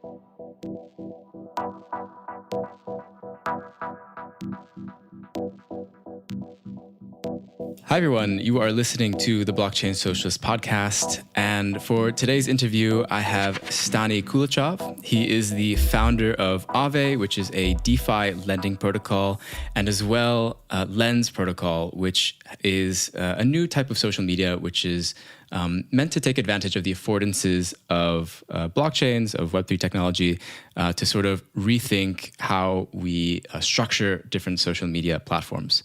Hi, everyone. You are listening to the Blockchain Socialist podcast. And for today's interview, I have Stani Kulechov. He is the founder of Aave, which is a DeFi lending protocol, and as well Lens protocol, which is a new type of social media, which is meant to take advantage of the affordances of blockchains, of Web3 technology, to sort of rethink how we structure different social media platforms.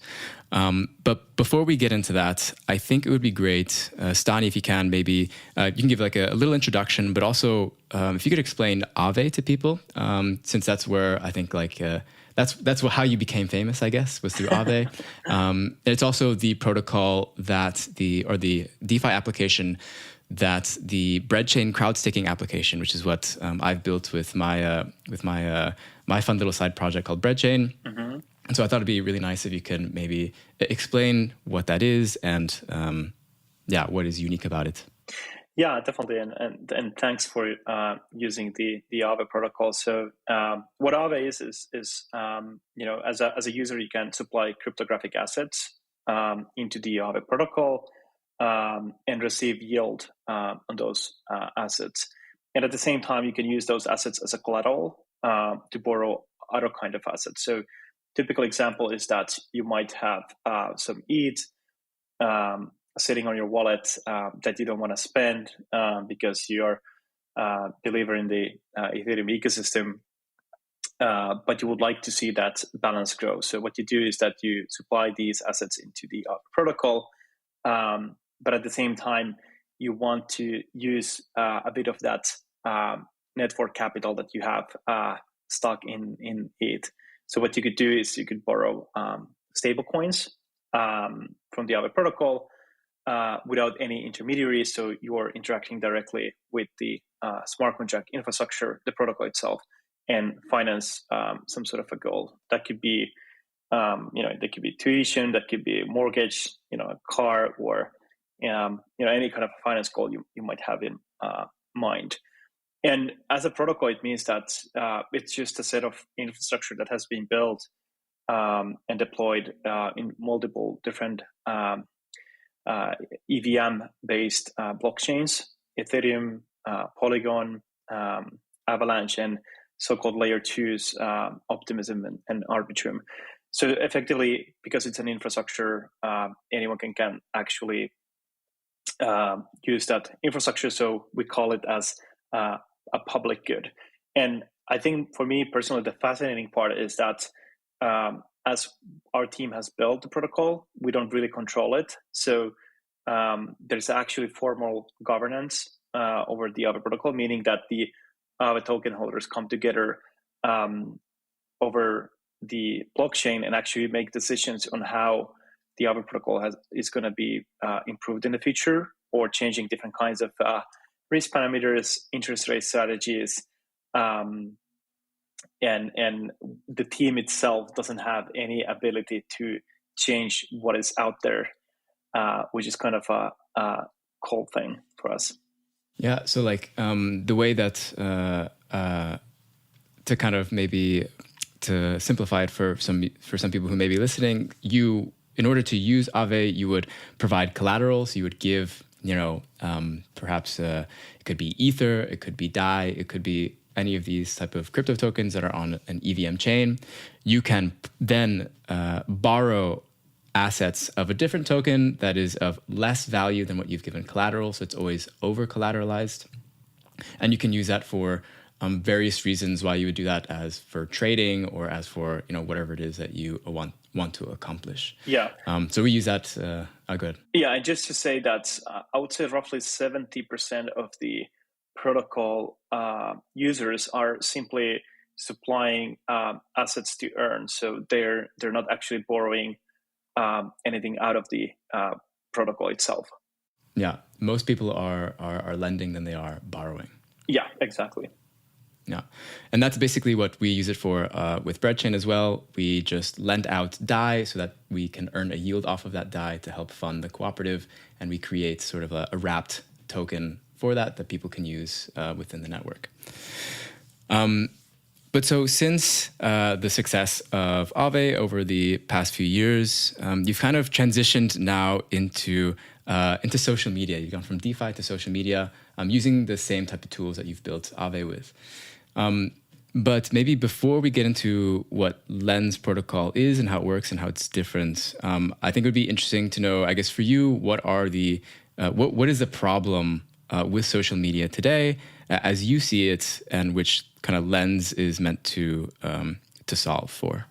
But before we get into that, I think it would be great, Stani, if you can, maybe you can give like a little introduction, but also if you could explain Aave to people, since that's where I think that's how you became famous, I guess, was through Aave. It's also the protocol that the DeFi application that the breadchain crowd staking application, which is what I've built with my fun little side project called breadchain. Mm-hmm. And so I thought it'd be really nice if you can maybe explain what that is and what is unique about it. Yeah, definitely, and thanks for using the Aave protocol. So what Aave is as a user you can supply cryptographic assets into the Aave protocol and receive yield on those assets, and at the same time you can use those assets as a collateral to borrow other kind of assets. So typical example is that you might have some ETH sitting on your wallet that you don't want to spend because you're a believer in the Ethereum ecosystem, but you would like to see that balance grow. So what you do is that you supply these assets into the protocol, but at the same time, you want to use a bit of that network capital that you have stuck in ETH. So what you could do is you could borrow stable coins from the Aave protocol without any intermediaries. So you are interacting directly with the smart contract infrastructure, the protocol itself, and finance some sort of a goal. That could be, that could be tuition, that could be a mortgage, a car, or any kind of finance goal you might have in mind. And as a protocol, it means that it's just a set of infrastructure that has been built and deployed in multiple different EVM-based blockchains, Ethereum, Polygon, Avalanche, and so-called layer 2s, Optimism and Arbitrum. So effectively, because it's an infrastructure, anyone can actually use that infrastructure. So we call it as a public good. And I think for me personally, the fascinating part is that as our team has built the protocol, we don't really control it. So there's actually formal governance over the Aave protocol, meaning that the Aave token holders come together over the blockchain and actually make decisions on how the Aave protocol is going to be improved in the future, or changing different kinds of risk parameters, interest rate strategies, and the team itself doesn't have any ability to change what is out there, which is kind of a cool thing for us. Yeah, so the way that to kind of maybe to simplify it for some people who may be listening, in order to use Aave, you would provide collateral. So you would give, perhaps it could be Ether, it could be DAI, it could be any of these type of crypto tokens that are on an EVM chain. You can then borrow assets of a different token that is of less value than what you've given collateral. So it's always over collateralized. And you can use that for various reasons why you would do that, as for trading or as for, whatever it is that you want to accomplish. Yeah. So we use that. Good. Yeah. And just to say that I would say roughly 70% of the protocol users are simply supplying assets to earn. So they're not actually borrowing anything out of the protocol itself. Yeah, most people are lending than they are borrowing. Yeah, exactly. Yeah, and that's basically what we use it for with breadchain as well. We just lend out DAI so that we can earn a yield off of that DAI to help fund the cooperative, and we create sort of a wrapped token for that people can use within the network. But so since the success of Aave over the past few years, you've kind of transitioned now into social media. You've gone from DeFi to social media, using the same type of tools that you've built Aave with. But maybe before we get into what Lens protocol is and how it works and how it's different, I think it would be interesting to know, I guess, for you, what is the problem with social media today, as you see it, and which kind of Lens is meant to solve for?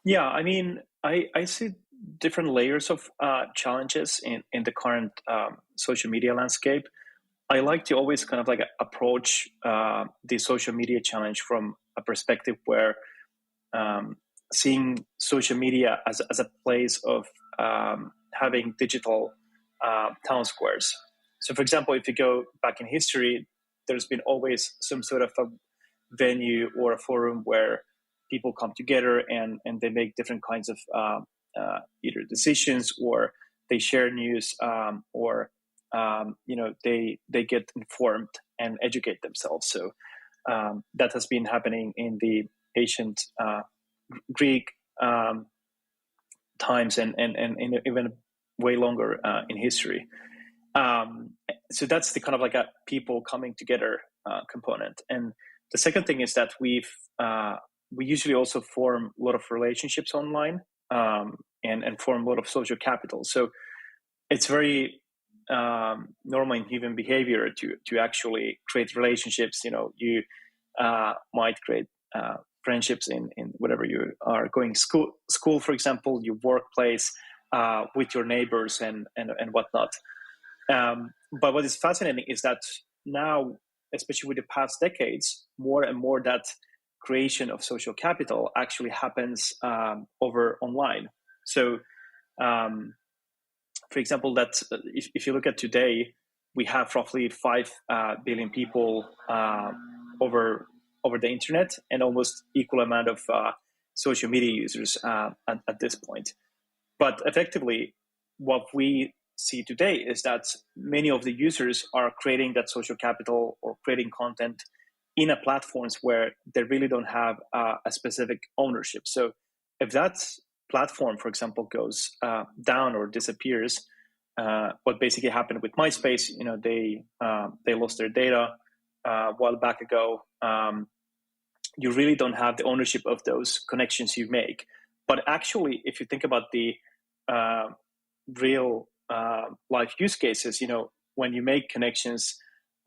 Yeah, I mean, I see different layers of challenges in the current social media landscape. I like to always kind of like approach the social media challenge from a perspective where seeing social media as a place of having digital town squares. So, for example, if you go back in history, there's been always some sort of a venue or a forum where people come together and they make different kinds of either decisions, or they share news, or they get informed and educate themselves. So that has been happening in the ancient Greek times and even way longer in history. So that's the kind of like a people coming together component. And the second thing is that we usually also form a lot of relationships online, and form a lot of social capital. So it's very normal in human behavior to actually create relationships. You might create friendships in whatever you are going school, for example, your workplace, with your neighbors and whatnot. But what is fascinating is that now, especially with the past decades, more and more that creation of social capital actually happens over online. So, for example, that if you look at today, we have roughly 5 billion people over the internet, and almost equal amount of social media users at this point. But effectively, what we see today is that many of the users are creating that social capital or creating content in a platforms where they really don't have a specific ownership. So if that platform, for example, goes down or disappears, what basically happened with MySpace, they lost their data a while back ago. You really don't have the ownership of those connections you make. But actually, if you think about the real life use cases, when you make connections,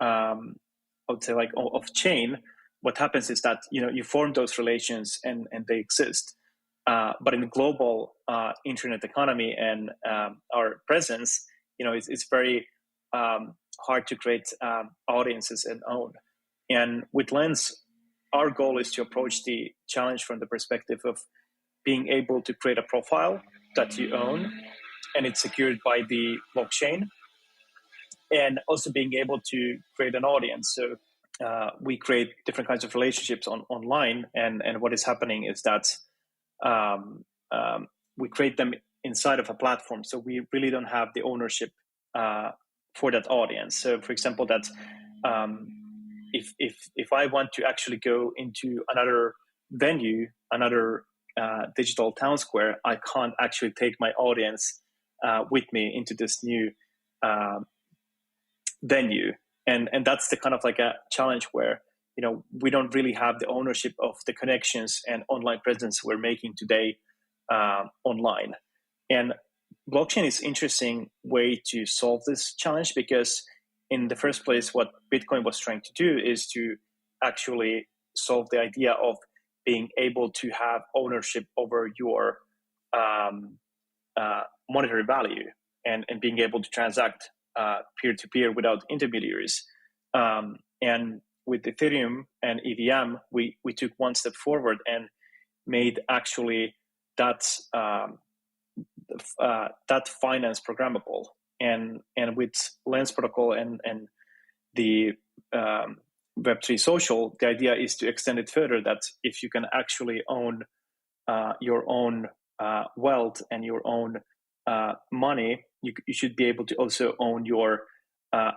I would say like off chain, what happens is that you form those relations and they exist. But in the global internet economy and our presence, it's very hard to create audiences and own. And with Lens, our goal is to approach the challenge from the perspective of being able to create a profile that you own, and it's secured by the blockchain, and also being able to create an audience. So we create different kinds of relationships online, and what is happening is that we create them inside of a platform, so we really don't have the ownership for that audience. So, for example, that if I want to actually go into another venue, another digital town square, I can't actually take my audience with me into this new venue, and that's the kind of like a challenge where we don't really have the ownership of the connections and online presence we're making today online. And blockchain is interesting way to solve this challenge, because in the first place, what Bitcoin was trying to do is to actually solve the idea of being able to have ownership over your monetary value, and being able to transact peer-to-peer without intermediaries. And with Ethereum and EVM, we took one step forward and made actually that finance programmable. And with Lens protocol and the Web3 social, the idea is to extend it further, that if you can actually own your own wealth and your own money, you should be able to also own your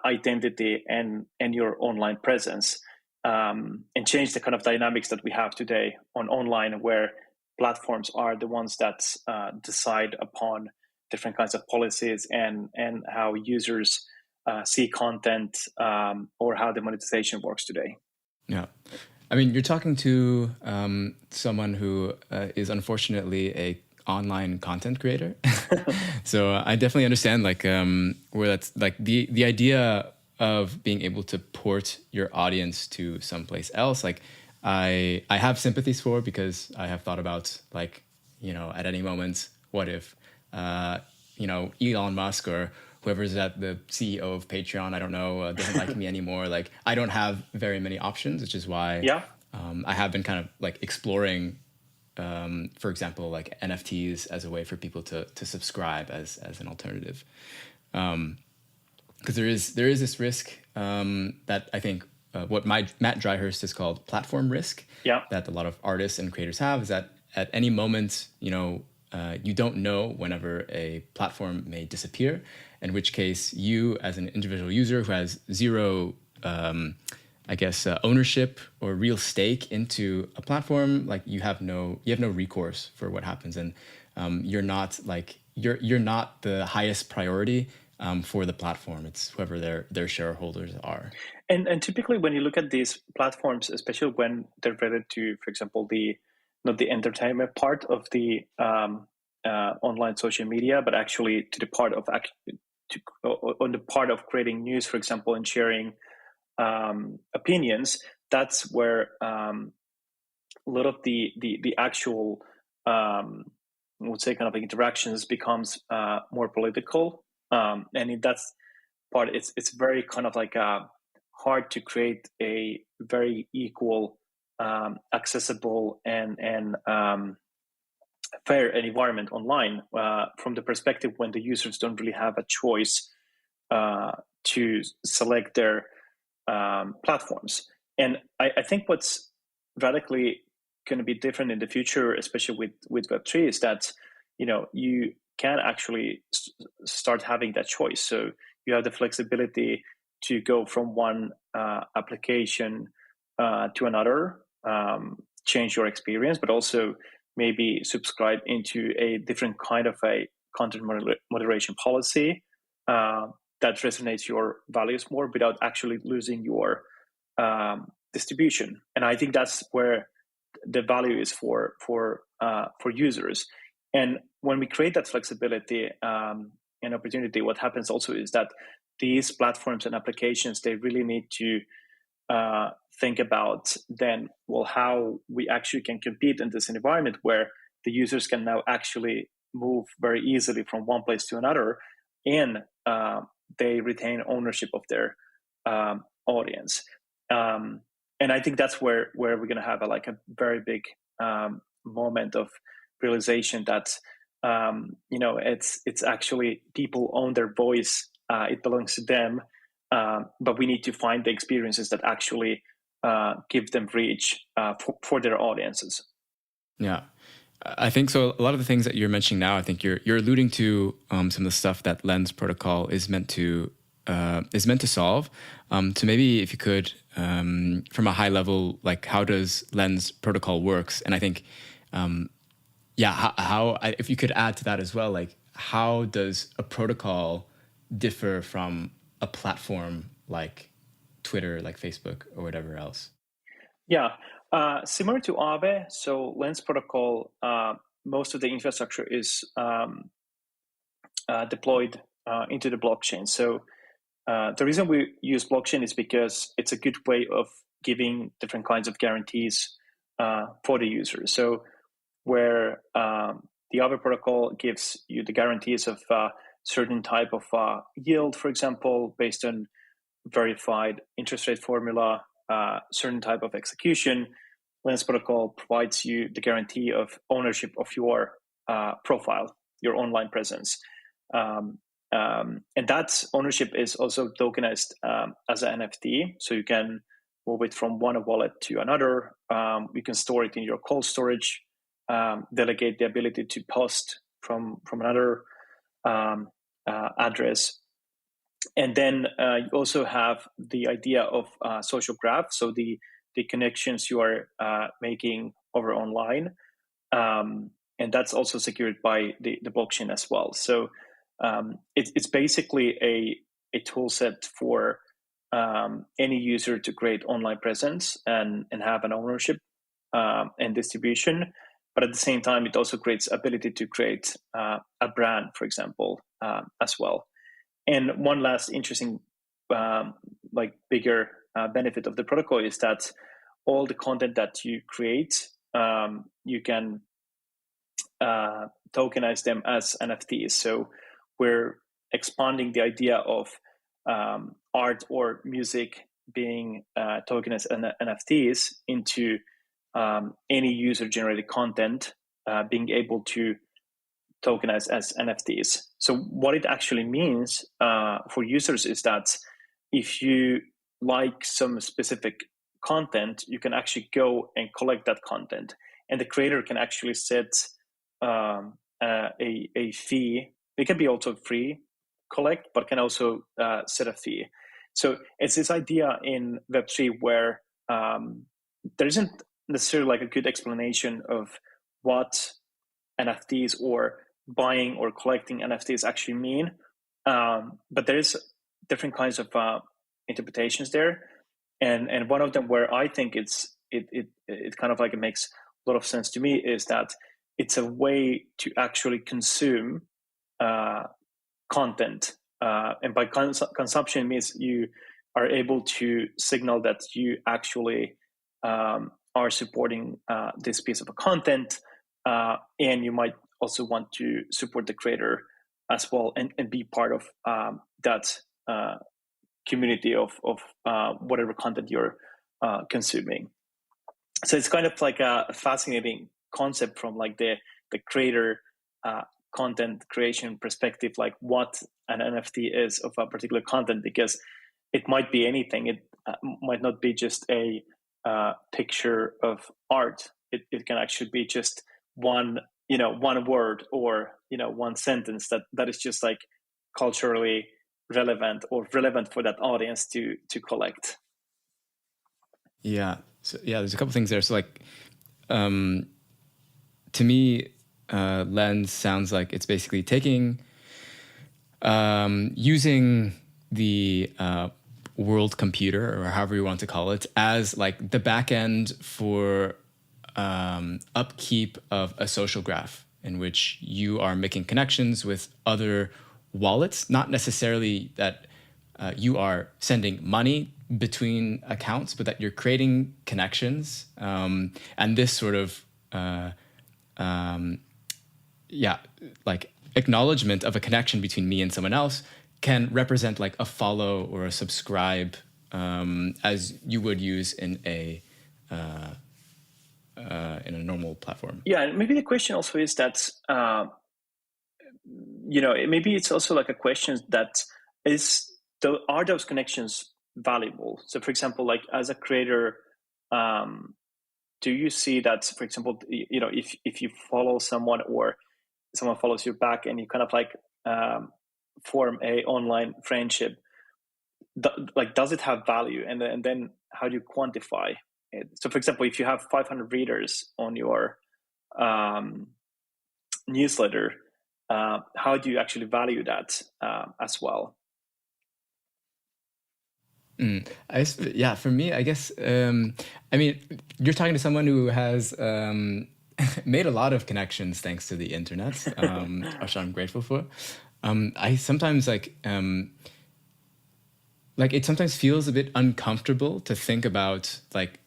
identity and your online presence. and change the kind of dynamics that we have today on online, where platforms are the ones that decide upon different kinds of policies and how users see content, or how the monetization works today. Yeah. I mean, you're talking to someone who is unfortunately a online content creator. So I definitely understand like where that's like the idea of being able to port your audience to someplace else. Like I have sympathies for, because I have thought about like, at any moment, what if Elon Musk or whoever's at the CEO of Patreon, I don't know, doesn't like me anymore. Like I don't have very many options, which is why I have been kind of like exploring, for example, like NFTs as a way for people to subscribe as an alternative. Because there is this risk that I think what Matt Dryhurst has called platform risk, that a lot of artists and creators have, is that at any moment, you don't know whenever a platform may disappear, in which case you as an individual user who has zero, ownership or real stake into a platform, like you have no recourse for what happens, and you're not the highest priority for the platform. It's whoever their shareholders are. And typically when you look at these platforms, especially when they're related to, for example, not the entertainment part of the online social media, but actually to the part of on the part of creating news, for example, and sharing opinions, that's where a lot of the actual I would say kind of like interactions becomes more political, and in that part, it's very kind of like hard to create a very equal, accessible, and fair environment online, from the perspective when the users don't really have a choice to select their platforms. And I think what's radically going to be different in the future, especially with Web3, is that you can actually start having that choice. So you have the flexibility to go from one application to another, change your experience, but also maybe subscribe into a different kind of a content moderation policy that resonates your values more without actually losing your distribution. And I think that's where the value is for users. And when we create that flexibility and opportunity, what happens also is that these platforms and applications, they really need to think about then, well, how we actually can compete in this environment where the users can now actually move very easily from one place to another, and they retain ownership of their audience. And I think that's where we're going to have a very big moment of realization that it's actually people own their voice, it belongs to them, but we need to find the experiences that actually give them reach for their audiences. Yeah, I think so. A lot of the things that you're mentioning now, I think you're alluding to some of the stuff that Lens Protocol is meant to solve. So maybe if you could, from a high level, like how does Lens Protocol works? And I think, if you could add to that as well, like how does a protocol differ from a platform like Twitter, like Facebook, or whatever else? Yeah, similar to Aave, so Lens Protocol, most of the infrastructure is deployed into the blockchain. So the reason we use blockchain is because it's a good way of giving different kinds of guarantees for the user. So where the Aave protocol gives you the guarantees of certain type of yield, for example, based on verified interest rate formula, certain type of execution, Lens protocol provides you the guarantee of ownership of your profile, your online presence. And that ownership is also tokenized as an NFT. So you can move it from one wallet to another. You can store it in your cold storage, delegate the ability to post from another address. And then you also have the idea of social graph, so the connections you are making over online, and that's also secured by the blockchain as well. So it's basically a tool set for any user to create online presence and have an ownership and distribution. But at the same time, it also creates ability to create a brand, for example, as well. And one last interesting, like bigger benefit of the protocol is that all the content that you create, you can tokenize them as NFTs. So we're expanding the idea of art or music being tokenized NFTs into any user-generated content being able to tokenize as NFTs. So what it actually means for users is that if you like some specific content, you can actually go and collect that content, and the creator can actually set a fee. It can be also free collect, but can also set a fee. So it's this idea in Web3 where there isn't necessarily like a good explanation of what NFTs or buying or collecting NFTs actually mean, but there is different kinds of interpretations there, and one of them where I think it kind of like it makes a lot of sense to me is that it's a way to actually consume content, and by consumption means you are able to signal that you actually are supporting this piece of content, and you might also want to support the creator as well and be part of that community of whatever content you're consuming. So it's kind of like a fascinating concept from like the creator content creation perspective, like what an NFT is of a particular content, because it might be anything. It might not be just a picture of art. It can actually be just one word or one sentence that is just like culturally relevant or relevant for that audience to collect. Yeah. So yeah, there's a couple things there. So like, to me, Lens sounds like it's basically taking, using the world computer, or however you want to call it, as like the back end for upkeep of a social graph in which you are making connections with other wallets, not necessarily that you are sending money between accounts, but that you're creating connections. And this sort of, like acknowledgement of a connection between me and someone else can represent like a follow or a subscribe, as you would use in a normal platform. Yeah, and maybe the question also is that maybe it's also like a question that are those connections valuable? So, for example, like as a creator, do you see that, for example, if you follow someone or someone follows you back and you kind of like form a online friendship, does it have value, and then how do you quantify it? So, for example, if you have 500 readers on your newsletter, how do you actually value that as well? Yeah, for me, I guess, I mean, you're talking to someone who has made a lot of connections thanks to the internet, which I'm grateful for. I sometimes like it sometimes feels a bit uncomfortable to think about like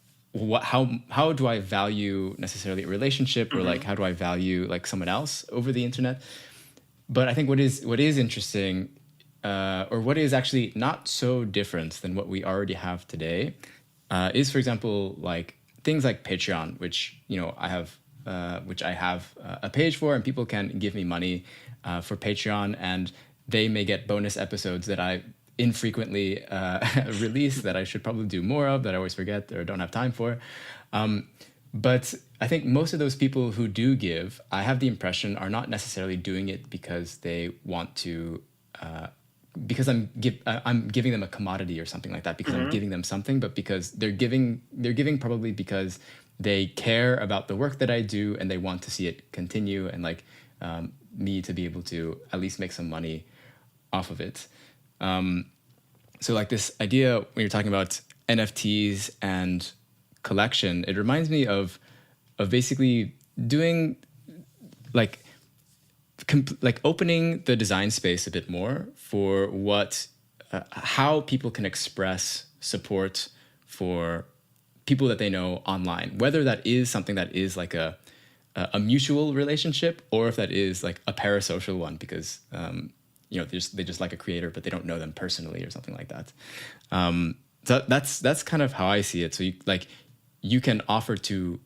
how do I value necessarily a relationship, or like how do I value like someone else over the internet. But I think what is interesting, or what is actually not so different than what we already have today, is, for example, like things like Patreon, which I have a page for, and people can give me money for Patreon, and they may get bonus episodes that I infrequently release, that I should probably do more of, that I always forget or don't have time for. But I think most of those people who do give, I have the impression, are not necessarily doing it because they want to because I'm giving them a commodity or something like that, because I'm giving them something, but because they're giving probably because they care about the work that I do and they want to see it continue, and like me to be able to at least make some money off of it. So like this idea when you're talking about NFTs and collection, it reminds me of basically doing like like opening the design space a bit more for what how people can express support for people that they know online, whether that is something that is like a mutual relationship, or if that is like a parasocial one, because you know they just like a creator but they don't know them personally or something like that. So that's kind of how I see it. So you can offer to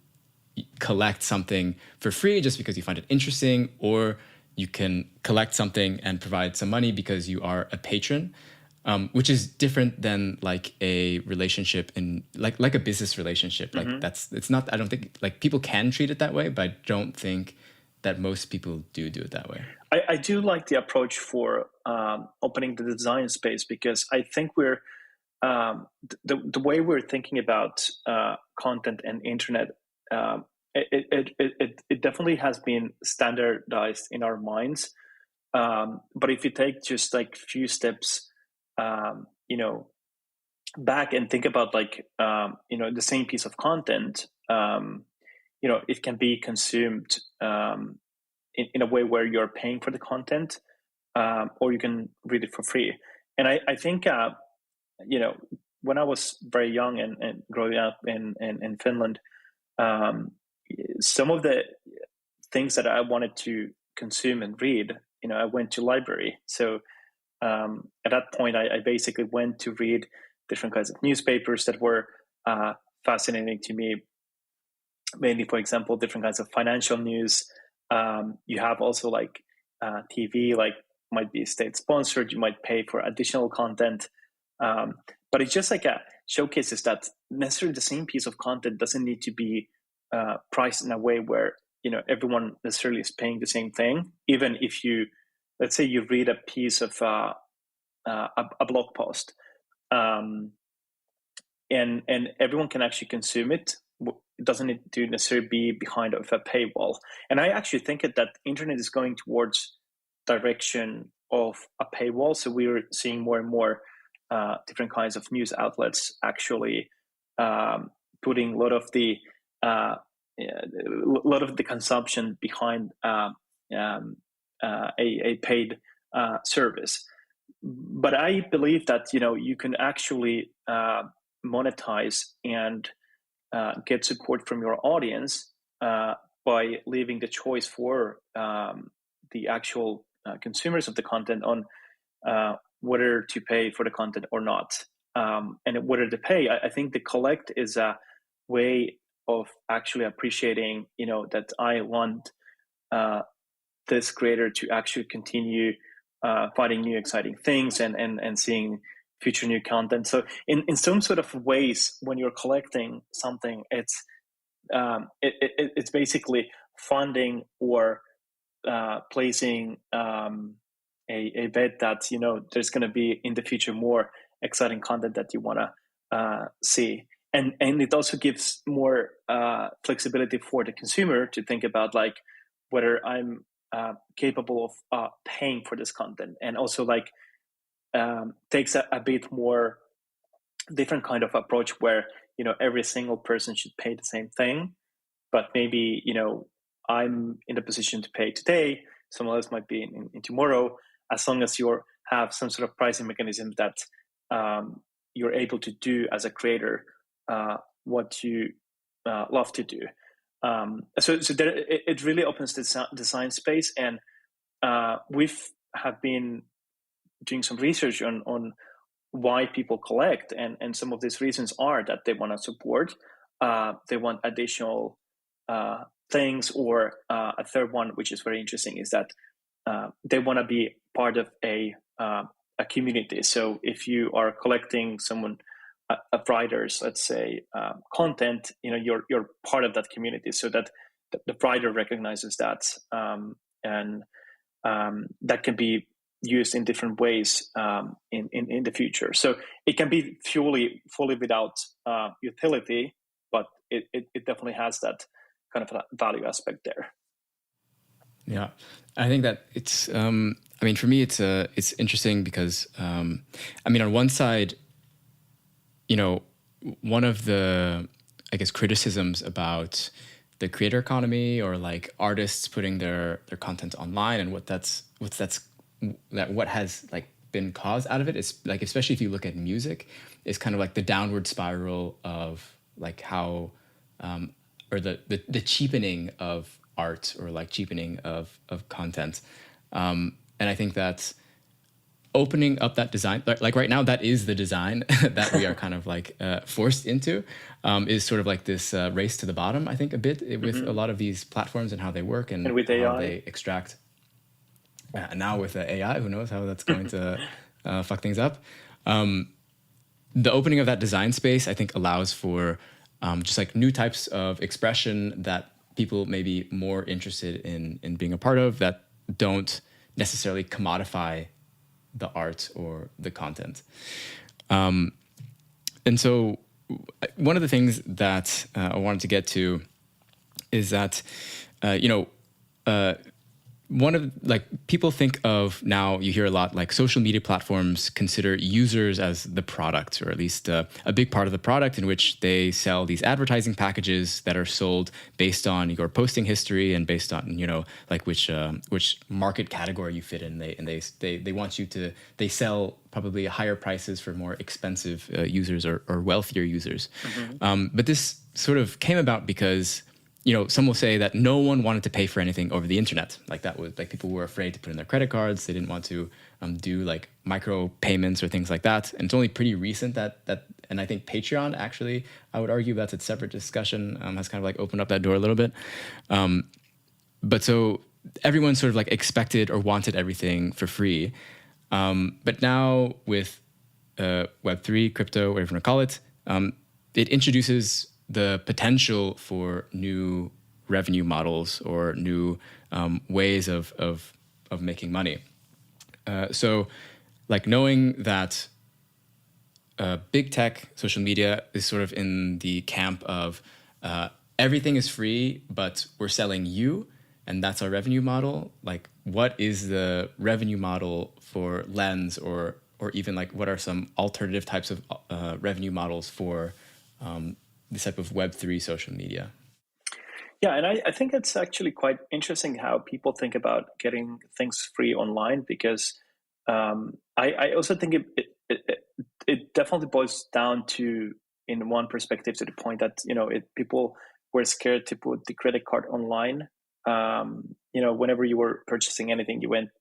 collect something for free just because you find it interesting, or you can collect something and provide some money because you are a patron, which is different than like a relationship in like a business relationship. Like it's not, I don't think like people can treat it that way, but I don't think that most people do it that way. I do like the approach for opening the design space, because I think we're the way we're thinking about content and internet, it definitely has been standardized in our minds. But if you take just like few steps, you know, back and think about like you know, the same piece of content, you know, it can be consumed in a way where you're paying for the content, or you can read it for free. And I think you know, when I was very young and growing up in Finland, some of the things that I wanted to consume and read, you know, I went to library. So at that point, I basically went to read different kinds of newspapers that were fascinating to me. Mainly, for example, different kinds of financial news. You have also like TV, like might be state sponsored. You might pay for additional content. But it's just like a showcases that necessarily the same piece of content doesn't need to be priced in a way where, you know, everyone necessarily is paying the same thing. Even if you, let's say, you read a piece of a blog post, and everyone can actually consume it. It doesn't need to necessarily be behind of a paywall. And I actually think that internet is going towards direction of a paywall. So we're seeing more and more different kinds of news outlets actually putting a lot of the consumption behind a paid service. But I believe that, you know, you can actually monetize and get support from your audience by leaving the choice for the actual consumers of the content on whether to pay for the content or not. And whether to pay, I think the collect is a way of actually appreciating, you know, that I want this creator to actually continue finding new exciting things and seeing future new content. So in some sort of ways, when you're collecting something, it's basically funding or placing a bet that, you know, there's going to be in the future more exciting content that you want to see. And it also gives more flexibility for the consumer to think about like whether I'm capable of paying for this content, and also like takes a bit more different kind of approach where, you know, every single person should pay the same thing, but maybe, you know, I'm in the position to pay today, someone else might be in tomorrow, as long as you have some sort of pricing mechanism that you're able to do as a creator what you love to do. So there, it really opens the design space, and have been doing some research on why people collect, and some of these reasons are that they want to support, they want additional things, or a third one, which is very interesting, is that they want to be part of a community. So if you are collecting someone, a writer's, let's say, content, you know, you're part of that community, so that the writer recognizes that, and that can be used in different ways in the future. So it can be fully without utility, but it definitely has that kind of value aspect there. Yeah, I think that it's. I mean, for me, it's interesting because I mean, on one side, one of the, I guess, criticisms about the creator economy or like artists putting their content online and what has like been caused out of it is like, especially if you look at music, is kind of like the downward spiral of like how or the cheapening of art or like cheapening of content. And I think that opening up that design, like right now, that is the design that we are kind of like forced into, is sort of like this race to the bottom, I think, a bit with a lot of these platforms and how they work and with how AI. they extract. Now with AI, who knows how that's going to fuck things up. The opening of that design space, I think, allows for just like new types of expression that people may be more interested in being a part of that don't necessarily commodify the art or the content. And so one of the things that I wanted to get to is that, one of like people think of now, you hear a lot like social media platforms consider users as the product, or at least a big part of the product, in which they sell these advertising packages that are sold based on your posting history and based on like which market category you fit in. They want you to, they sell probably higher prices for more expensive users or wealthier users. But this sort of came about because some will say that no one wanted to pay for anything over the internet. Like that was like people were afraid to put in their credit cards. They didn't want to do like micro payments or things like that. And it's only pretty recent that and I think Patreon, actually, I would argue that's a separate discussion, has kind of like opened up that door a little bit. But so everyone sort of like expected or wanted everything for free. But now with Web3, crypto, whatever you want to call it, it introduces the potential for new revenue models or new ways of making money. So like knowing that big tech, social media is sort of in the camp of everything is free, but we're selling you, and that's our revenue model. Like, what is the revenue model for Lens, or even like what are some alternative types of revenue models for this type of Web3 social media? Yeah, and I think it's actually quite interesting how people think about getting things free online, because I also think it definitely boils down to, in one perspective, to the point that people were scared to put the credit card online. Whenever you were purchasing anything, you went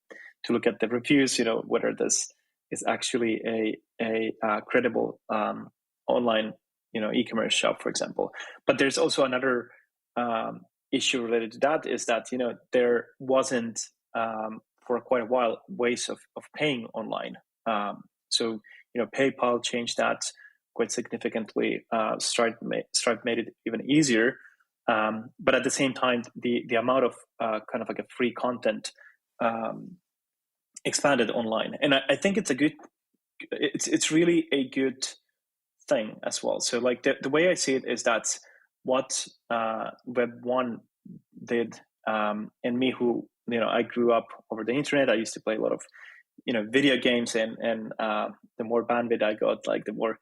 to look at the reviews, whether this is actually a credible online e-commerce shop, for example. But there's also another issue related to that, is that there wasn't for quite a while ways of paying online. So PayPal changed that quite significantly. Stripe made it even easier. But at the same time, the amount of kind of like a free content expanded online, and I think it's really a good thing as well. So like the way I see it is that what Web1 did, and me, who I grew up over the internet. I used to play a lot of video games, and the more bandwidth I got, like the more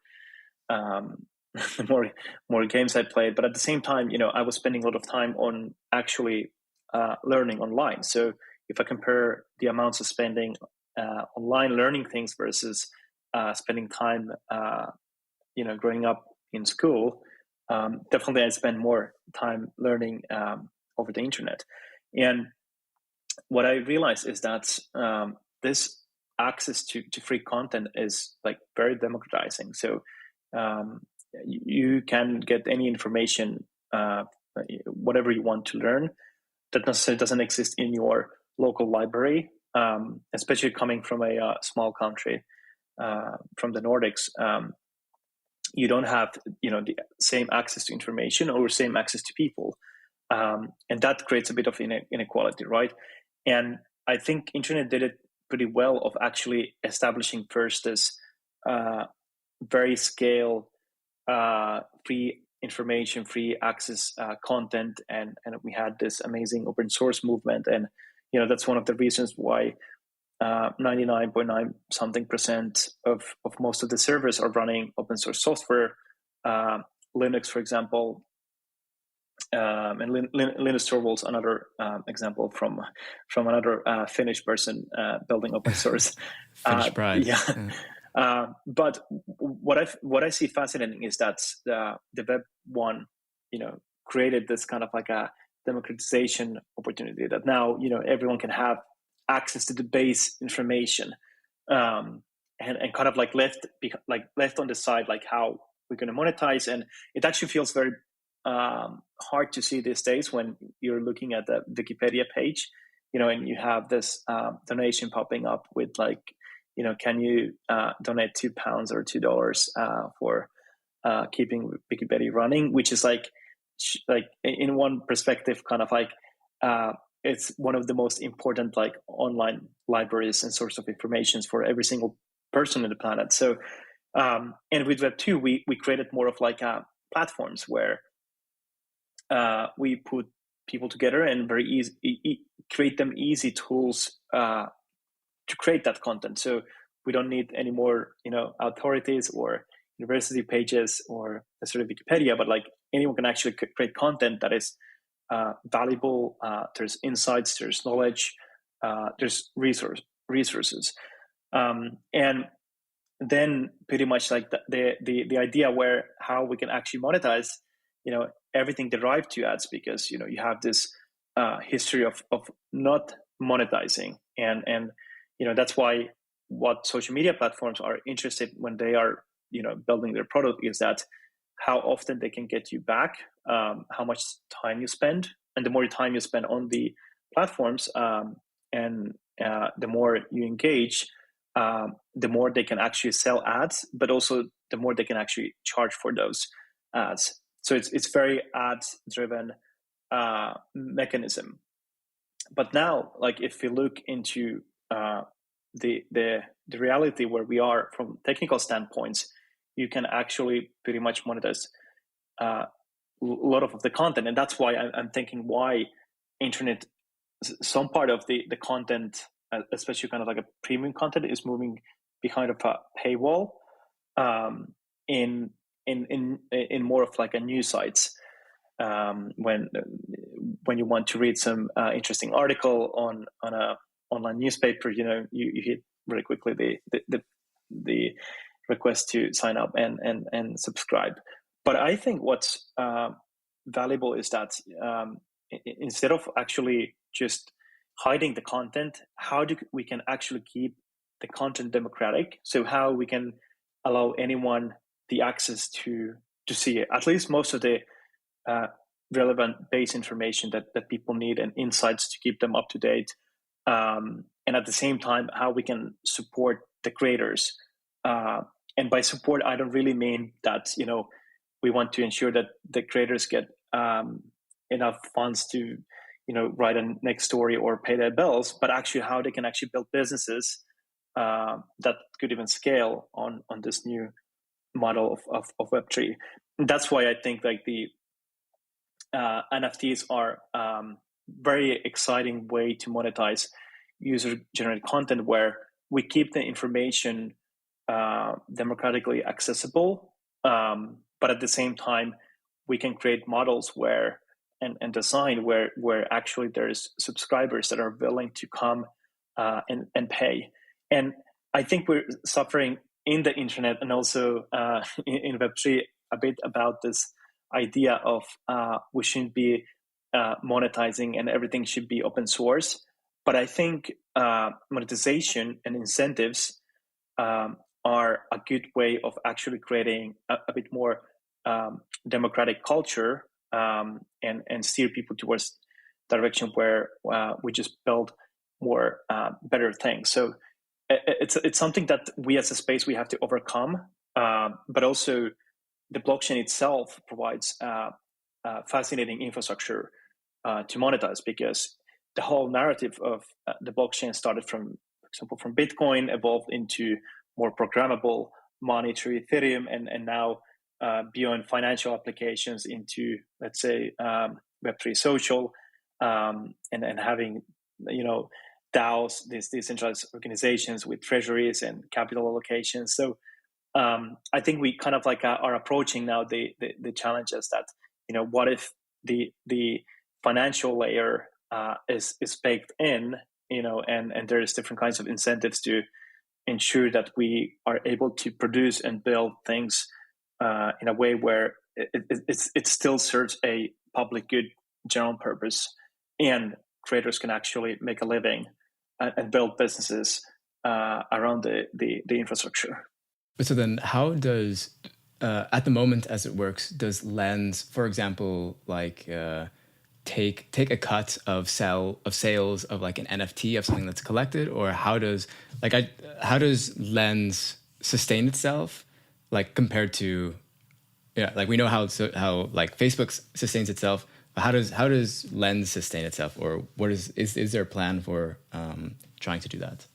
the more games I played. But at the same time, I was spending a lot of time on actually learning online. So if I compare the amounts of spending online learning things versus spending time growing up in school, definitely I spend more time learning over the internet. And what I realized is that this access to free content is like very democratizing. So you can get any information, whatever you want to learn, that necessarily doesn't exist in your local library, especially coming from a small country, from the Nordics. You don't have the same access to information or same access to people, and that creates a bit of inequality, right? And I think internet did it pretty well of actually establishing first this very scale free information, free access content, and we had this amazing open source movement, and that's one of the reasons why 99.9 something percent of most of the servers are running open source software. Linux, for example, and Linus Torvalds, another example from another Finnish person building open source. Finnish pride. Yeah. But what I see fascinating is that the Web1, created this kind of like a democratization opportunity that now everyone can have access to the base information, and kind of like left on the side, like how we're going to monetize. And it actually feels very hard to see these days when you're looking at the Wikipedia page, and you have this donation popping up with like, can you donate £2 or $2 for keeping Wikipedia running, which is like in one perspective, kind of like it's one of the most important like online libraries and source of information for every single person on the planet. So, and with Web2, we created more of like platforms where we put people together and very easy create them easy tools to create that content. So we don't need any more, authorities or university pages or necessarily Wikipedia, but like anyone can actually create content that is valuable. There's insights, there's knowledge, there's resources, and then pretty much like the idea where how we can actually monetize, everything derived to ads, because you have this history of not monetizing, and that's why what social media platforms are interested when they are building their product is that how often they can get you back, how much time you spend, and the more time you spend on the platforms, and the more you engage, the more they can actually sell ads, but also the more they can actually charge for those ads. So it's very ads driven mechanism. But now, like if you look into the reality where we are from technical standpoints, you can actually pretty much monetize a lot of the content, and that's why I'm thinking why internet, some part of the content, especially kind of like a premium content, is moving behind a paywall, in more of like a news sites, when you want to read some interesting article on a online newspaper, you hit very quickly the request to sign up and subscribe. But I think what's valuable is that instead of actually just hiding the content, how we can actually keep the content democratic? So how we can allow anyone the access to see it, at least most of the relevant base information that people need and insights to keep them up to date. And at the same time, how we can support the creators. And by support, I don't really mean that, we want to ensure that the creators get enough funds to, write a next story or pay their bills, but actually how they can actually build businesses that could even scale on this new model of Web3. And that's why I think like the NFTs are very exciting way to monetize user-generated content, where we keep the information democratically accessible, but at the same time, we can create models where and design where actually there's subscribers that are willing to come and pay. And I think we're suffering in the internet and also in Web3 a bit about this idea of we shouldn't be monetizing and everything should be open source. But I think monetization and incentives are a good way of actually creating a bit more democratic culture, and steer people towards direction where we just build more better things. So it's something that we as a space we have to overcome, but also the blockchain itself provides fascinating infrastructure to monetize, because the whole narrative of the blockchain started from example, from Bitcoin evolved into more programmable money through Ethereum, and now beyond financial applications into, let's say, Web3 social, and having, DAOs, these decentralized organizations with treasuries and capital allocations. So I think we kind of like are approaching now the challenges that, what if the financial layer is baked in, and there's different kinds of incentives to ensure that we are able to produce and build things in a way where it still serves a public good, general purpose, and creators can actually make a living and build businesses around the infrastructure. So then how does, at the moment as it works, does Lens, for example, like take a cut of sales of like an NFT of something that's collected, or how does Lens sustain itself, like compared to, like we know how like Facebook sustains itself, but how does Lens sustain itself, or what is there a plan for trying to do that?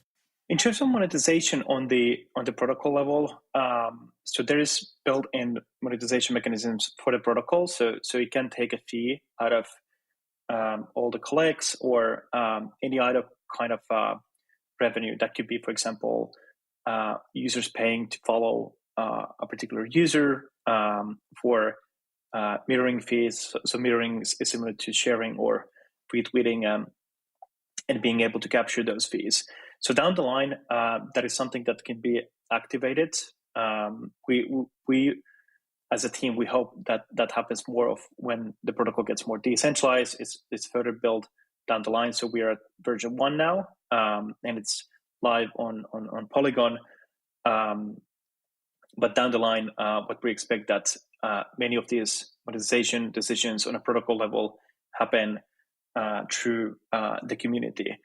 In terms of monetization on the protocol level, so there is built-in monetization mechanisms for the protocol. So you can take a fee out of all the collects or any other kind of revenue. That could be, for example, users paying to follow a particular user, for mirroring fees. So mirroring is similar to sharing or retweeting, and being able to capture those fees. So down the line, that is something that can be activated. We as a team, we hope that happens more of when the protocol gets more decentralized. It's further built down the line. So we are at version 1 now, and it's live on Polygon. But down the line, what we expect that many of these monetization decisions on a protocol level happen through the community.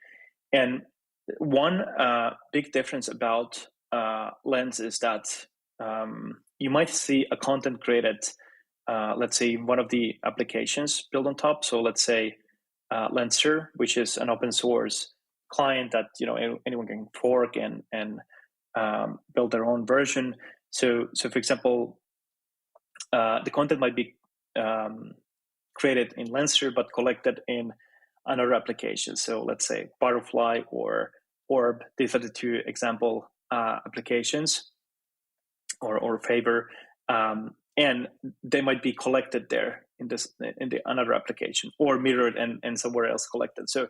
And one big difference about Lens is that you might see a content created, let's say, in one of the applications built on top. So let's say Lenser, which is an open source client that anyone can fork and build their own version. So for example, the content might be created in Lenser but collected in another application. So let's say Butterfly or Orb. These are the 2 example applications, or Favor, and they might be collected there in the another application, or mirrored and somewhere else collected. So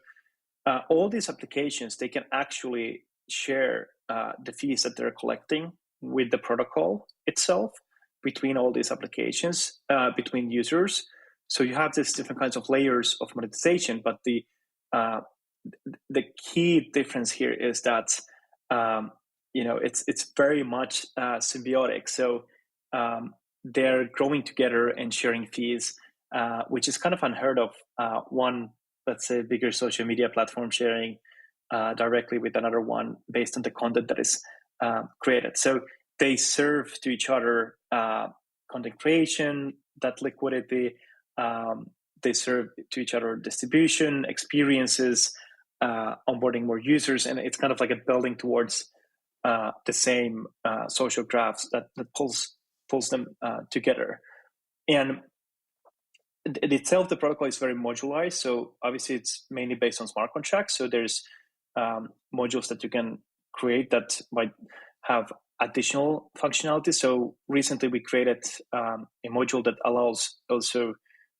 all these applications, they can actually share the fees that they're collecting with the protocol itself between all these applications, between users. So you have these different kinds of layers of monetization, but the key difference here is that it's very much symbiotic. So they're growing together and sharing fees, which is kind of unheard of. One, let's say, bigger social media platform sharing directly with another one based on the content that is created. So they serve to each other content creation, that liquidity. They serve to each other distribution, experiences, onboarding more users, and it's kind of like a building towards the same social graphs that pulls them together. And itself, the protocol is very modularized. So obviously, it's mainly based on smart contracts. So there's modules that you can create that might have additional functionality. So recently, we created a module that allows also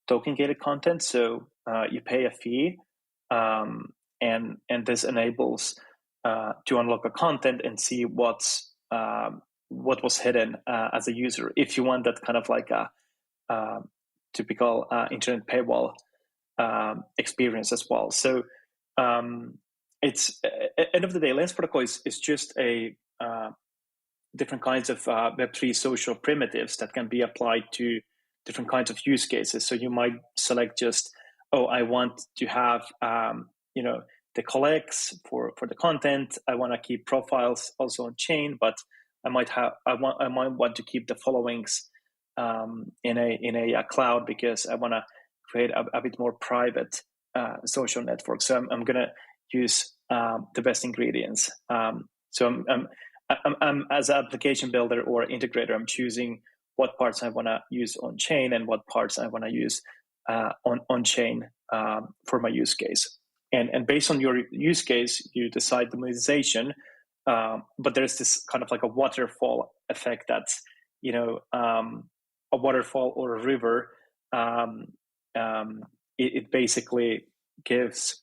token gated content. So you pay a fee, and this enables to unlock a content and see what was hidden as a user. If you want that kind of like a typical internet paywall experience as well. So it's at the end of the day, Lens protocol is just a different kinds of Web3 social primitives that can be applied to different kinds of use cases. So you might select just, I want to have the collects for the content. I want to keep profiles also on chain, but I might want to keep the followings in a cloud because I want to create a bit more private social network. So I'm going to use the best ingredients. So I'm as an application builder or integrator, I'm choosing what parts I want to use on chain and what parts I want to use on chain for my use case. And based on your use case, you decide the monetization. But there's this kind of like a waterfall effect that's, a waterfall or a river. It basically gives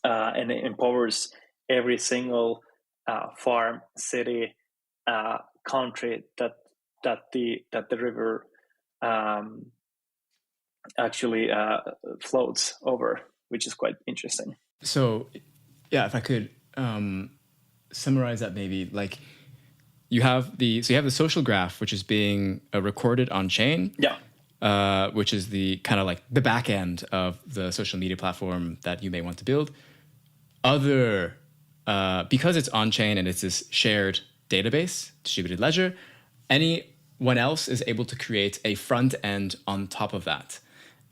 and it empowers every single farm, city, country that the river actually floats over, which is quite interesting. So, yeah, if I could summarize that, maybe like you have the social graph, which is being recorded on chain. Yeah. Which is the kind of like the back end of the social media platform that you may want to build. Because it's on chain and it's this shared database, distributed ledger, anyone else is able to create a front end on top of that.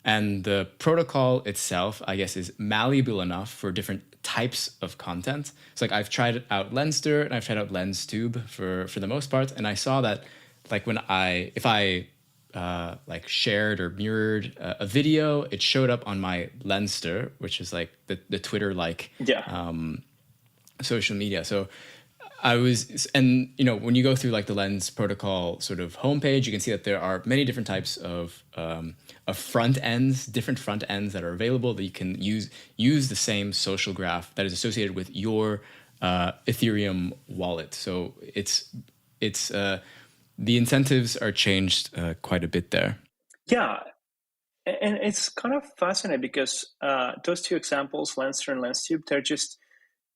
And the protocol itself, I guess, is malleable enough for different types of content. So like I've tried out Lenster and I've tried out LensTube for the most part. And I saw that like if I like shared or mirrored a video, it showed up on my Lenster, which is like the Twitter like social media. So when you go through like the Lens protocol sort of homepage, you can see that there are many different types of front ends, different front ends that are available that you can use the same social graph that is associated with your Ethereum wallet. So it's the incentives are changed quite a bit there. Yeah, and it's kind of fascinating because those two examples, Lenster and LensTube, they're just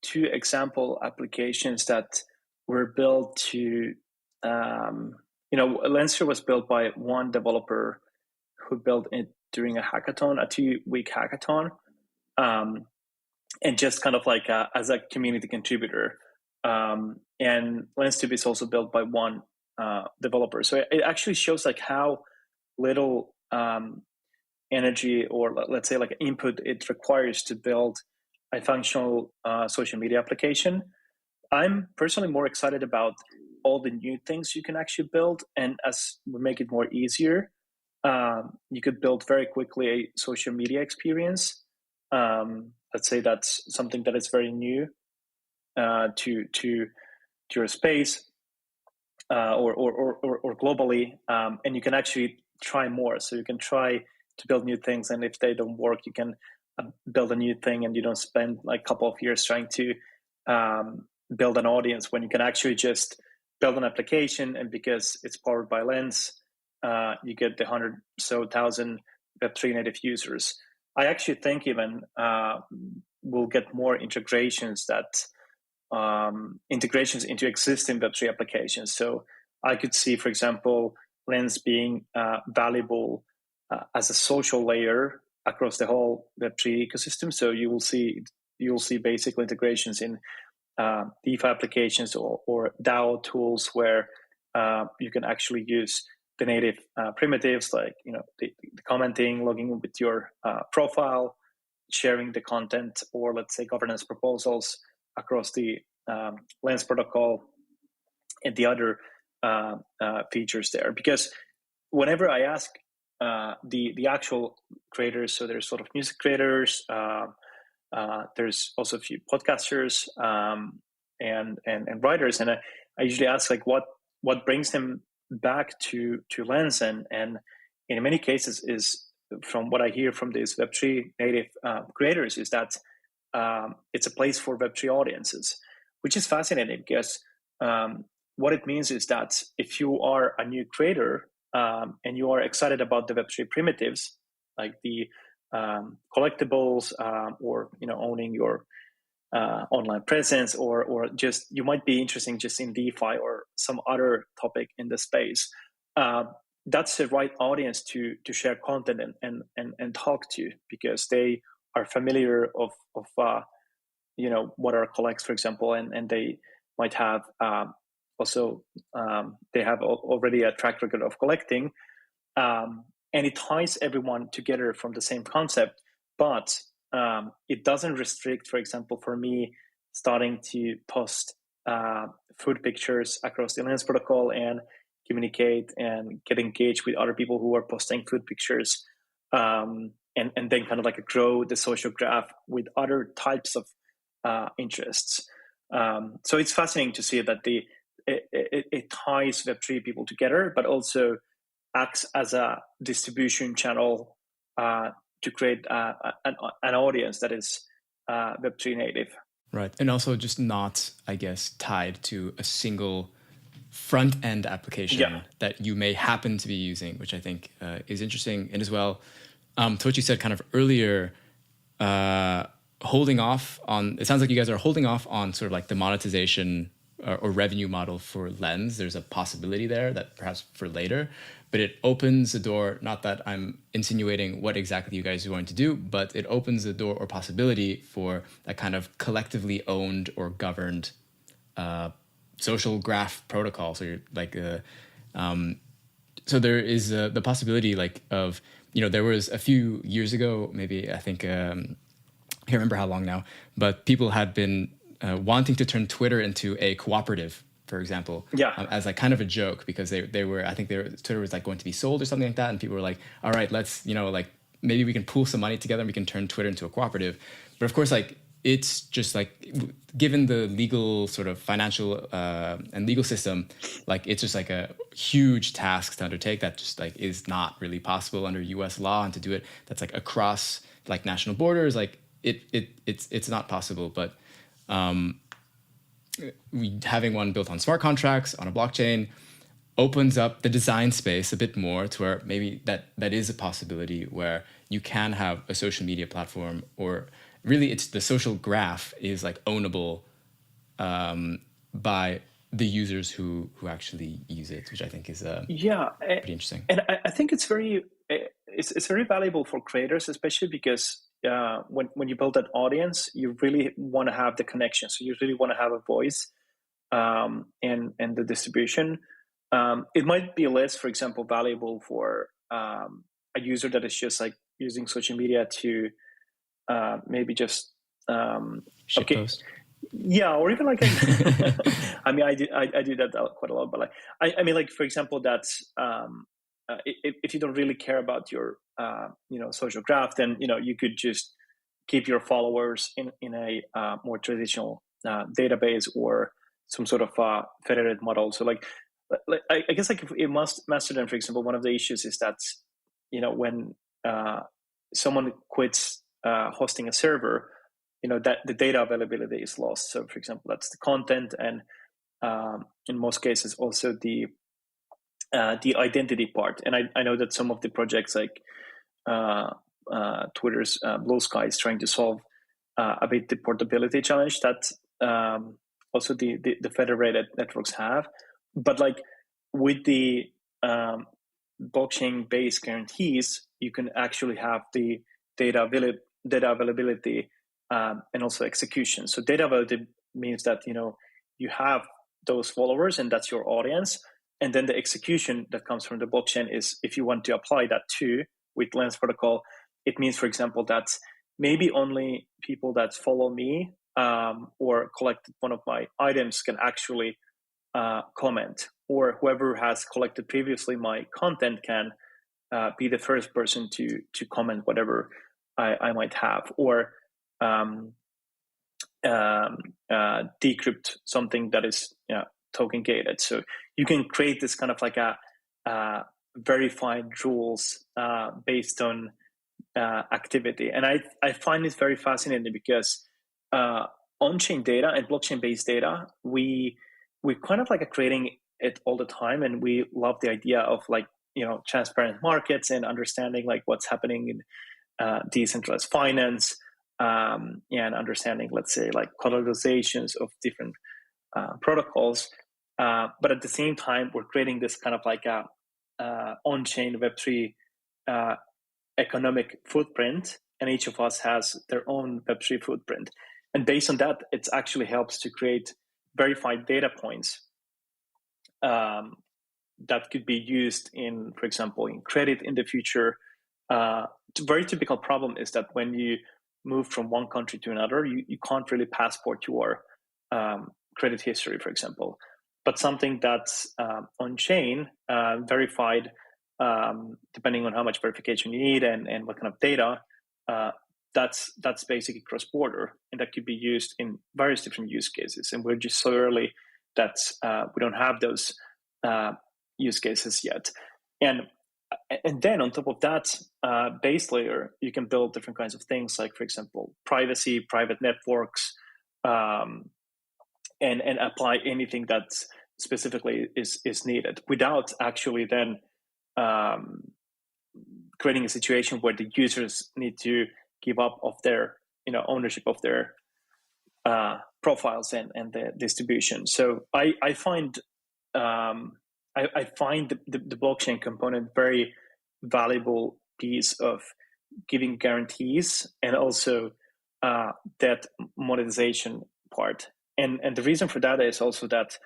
two example applications that were built to, Lenster was built by one developer who built it during a 2-week hackathon, and just kind of like as a community contributor. And LensTube is also built by one developer. So it actually shows like how little energy or let's say like input it requires to build a functional social media application. I'm personally more excited about all the new things you can actually build, and as we make it more easier, you could build very quickly a social media experience. Let's say that's something that is very new to your space or globally, and you can actually try more. So you can try to build new things, and if they don't work, you can build a new thing, and you don't spend like a couple of years trying to build an audience when you can actually just build an application, and because it's powered by Lens, you get the 100,000 Web3 native users. I actually think even we'll get more integrations into existing Web3 applications. So I could see, for example, Lens being valuable as a social layer across the whole Web3 ecosystem. So you will see basic integrations in DeFi applications or DAO tools where you can actually use the native primitives like the commenting, logging with your profile, sharing the content, or let's say governance proposals across the Lens protocol and the other features there. Because whenever I ask the actual creators, so there's sort of music creators, there's also a few podcasters and writers, and I usually ask like what brings them back to Lens, and in many cases is, from what I hear from these Web3 native creators, is that it's a place for Web3 audiences, which is fascinating because what it means is that if you are a new creator and you are excited about the Web3 primitives, like the collectibles or owning your online presence, or just you might be interested just in DeFi or some other topic in the space, that's the right audience to share content and talk to, because they are familiar of what are collects, for example, and they might have also they have already a track record of collecting, and it ties everyone together from the same concept. But it doesn't restrict, for example, for me starting to post food pictures across the Lens protocol and communicate and get engaged with other people who are posting food pictures, and then kind of like grow the social graph with other types of interests. So it's fascinating to see that it ties Web3 people together, but also acts as a distribution channel to create an audience that is Web3 native. Right. And also just not, I guess, tied to a single front end application that you may happen to be using, which I think is interesting. And as well, to what you said kind of earlier, holding off on, it sounds like you guys are holding off on sort of like the monetization or revenue model for Lens. There's a possibility there that perhaps for later, but it opens the door, not that I'm insinuating what exactly you guys are going to do, but it opens the door or possibility for a kind of collectively owned or governed social graph protocol. So you're like, so there is the possibility like of, there was a few years ago, maybe I think, I can't remember how long now, but people had been wanting to turn Twitter into a cooperative, for example, as like kind of a joke, because they were, I think Twitter was like going to be sold or something like that. And people were like, all right, let's, like maybe we can pool some money together and we can turn Twitter into a cooperative. But of course, like, it's just like, given the legal sort of financial and legal system, like it's just like a huge task to undertake that just like is not really possible under US law, and to do it that's like across like national borders, like it's not possible. But having one built on smart contracts on a blockchain opens up the design space a bit more to where maybe that is a possibility where you can have a social media platform, or really it's the social graph is like ownable by the users who actually use it, which I think is pretty interesting. And I think it's very valuable for creators, especially because when you build that audience, you really want to have the connection. So you really want to have a voice and the distribution. It might be less, for example, valuable for a user that is just like using social media to maybe just post. Yeah, or even like I mean, I do that quite a lot, but like I mean, like for example, that's if you don't really care about your social graph, then you could just keep your followers in a more traditional database or some sort of federated model. So like I guess like if it Mastodon, for example, one of the issues is that when someone quits hosting a server, that the data availability is lost. So for example, that's the content, and in most cases also the identity part. And I know that some of the projects like Twitter's Blue Sky is trying to solve a bit the portability challenge that also the federated networks have. But like with the blockchain based guarantees, you can actually have the data availability and also execution. So data availability means that you have those followers and that's your audience, and then the execution that comes from the blockchain is, if you want to apply that too with Lens protocol, it means, for example, that maybe only people that follow me or collected one of my items can actually comment, or whoever has collected previously my content can be the first person to comment whatever I might have, or decrypt something that is token gated. So you can create this kind of like a verified rules based on activity. And I find it very fascinating because on-chain data and blockchain-based data, we kind of like are creating it all the time, and we love the idea of like transparent markets and understanding like what's happening in decentralized finance, and understanding, let's say, like collateralizations of different protocols. But at the same time, we're creating this kind of like a on-chain Web3 economic footprint, and each of us has their own Web3 footprint. And based on that, it actually helps to create verified data points that could be used in, for example, in credit in the future. Very typical problem is that when you move from one country to another, you can't really passport your credit history, for example. But something that's on chain, verified, depending on how much verification you need and what kind of data, that's basically cross-border, and that could be used in various different use cases. And we're just so early that we don't have those use cases yet. And then on top of that base layer, you can build different kinds of things, like, for example, privacy, private networks, and apply anything that specifically is needed, without actually then creating a situation where the users need to give up of their ownership of their profiles and the distribution. So I find the blockchain component very valuable piece of giving guarantees, and also that monetization part. And the reason for that is also that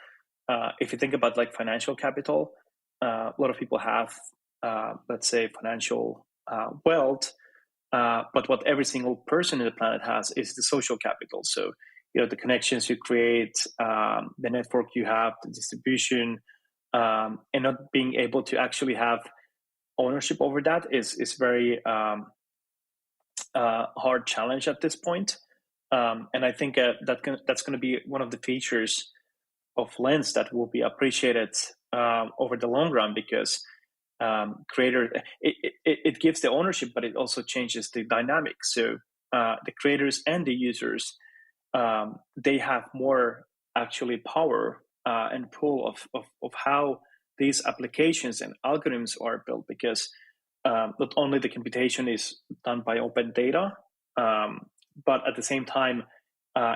if you think about like financial capital, a lot of people have, let's say, financial wealth, but what every single person in the planet has is the social capital. So, the connections you create, the network you have, the distribution, and not being able to actually have ownership over that is very hard challenge at this point. And I think that's going to be one of the features of Lens that will be appreciated over the long run, because it gives the ownership, but it also changes the dynamics. So the creators and the users, they have more actually power and pull of how these applications and algorithms are built, because not only the computation is done by open data, but at the same time,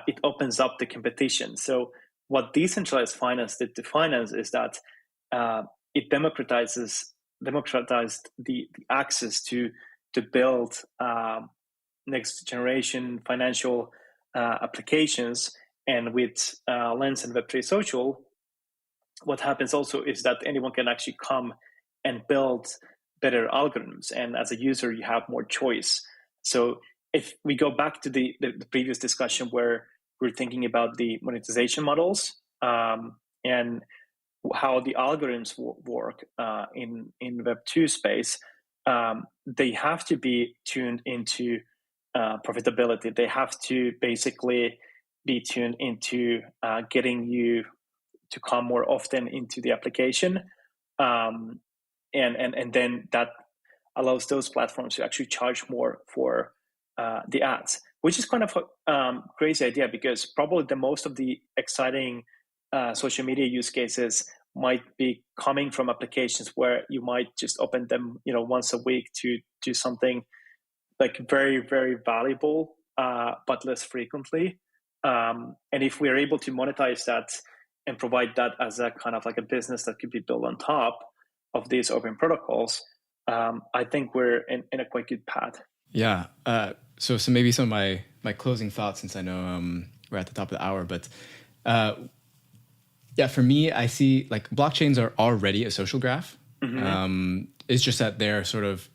it opens up the competition. So what decentralized finance did to finance is that it democratized the access to build next generation financial applications. And with Lens and Web3 Social, what happens also is that anyone can actually come and build better algorithms. And as a user, you have more choice. So if we go back to the previous discussion where we're thinking about the monetization models and how the algorithms work in Web2 space, they have to be tuned into profitability. They have to basically be tuned into getting you to come more often into the application, and then that allows those platforms to actually charge more for the ads, which is kind of a crazy idea, because probably the most of the exciting social media use cases might be coming from applications where you might just open them, once a week to do something like very, very valuable, but less frequently. And if we're able to monetize that and provide that as a kind of like a business that could be built on top of these open protocols, I think we're in a quite good path. Yeah. So maybe some of my closing thoughts, since I know we're at the top of the hour, but yeah, for me, I see like blockchains are already a social graph. Mm-hmm. It's just that they're sort of,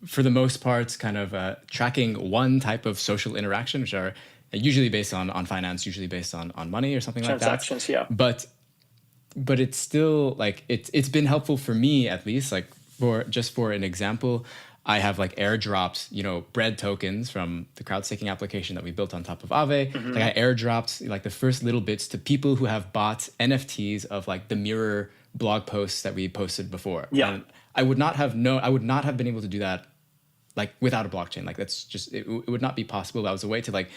for the most part, kind of tracking one type of social interaction, which are usually based on finance, usually based on money or something like that. Transactions, yeah. But it's still like it's been helpful for me, at least, like for an example, I have like airdropped, bread tokens from the crowd staking application that we built on top of Aave. Mm-hmm. Like I airdropped like the first little bits to people who have bought NFTs of like the mirror blog posts that we posted before. Yeah. And I would not have been able to do that like without a blockchain. Like that's just, it would not be possible. That was a way to like,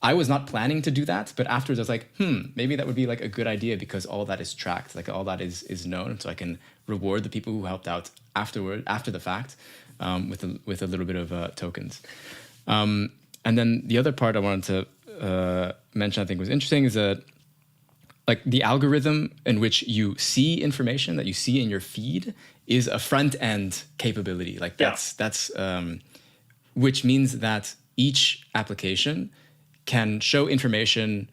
I was not planning to do that, but afterwards I was like, maybe that would be like a good idea, because all that is tracked, like all that is known. So I can reward the people who helped out after the fact, with a little bit of tokens. And then the other part I wanted to mention, I think was interesting, is that like the algorithm in which you see information that you see in your feed is a front end capability. Like that's which means that each application can show information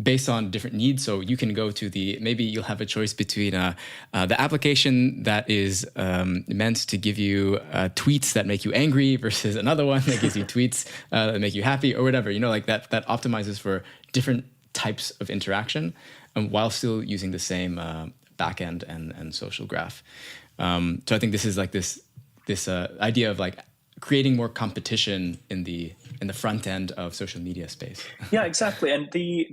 based on different needs. So you can go to maybe you'll have a choice between the application that is meant to give you tweets that make you angry versus another one that gives you tweets that make you happy or whatever, like that optimizes for different types of interaction while still using the same backend and social graph. So I think this is like this idea of like creating more competition in the front end of social media space. Yeah, exactly. And the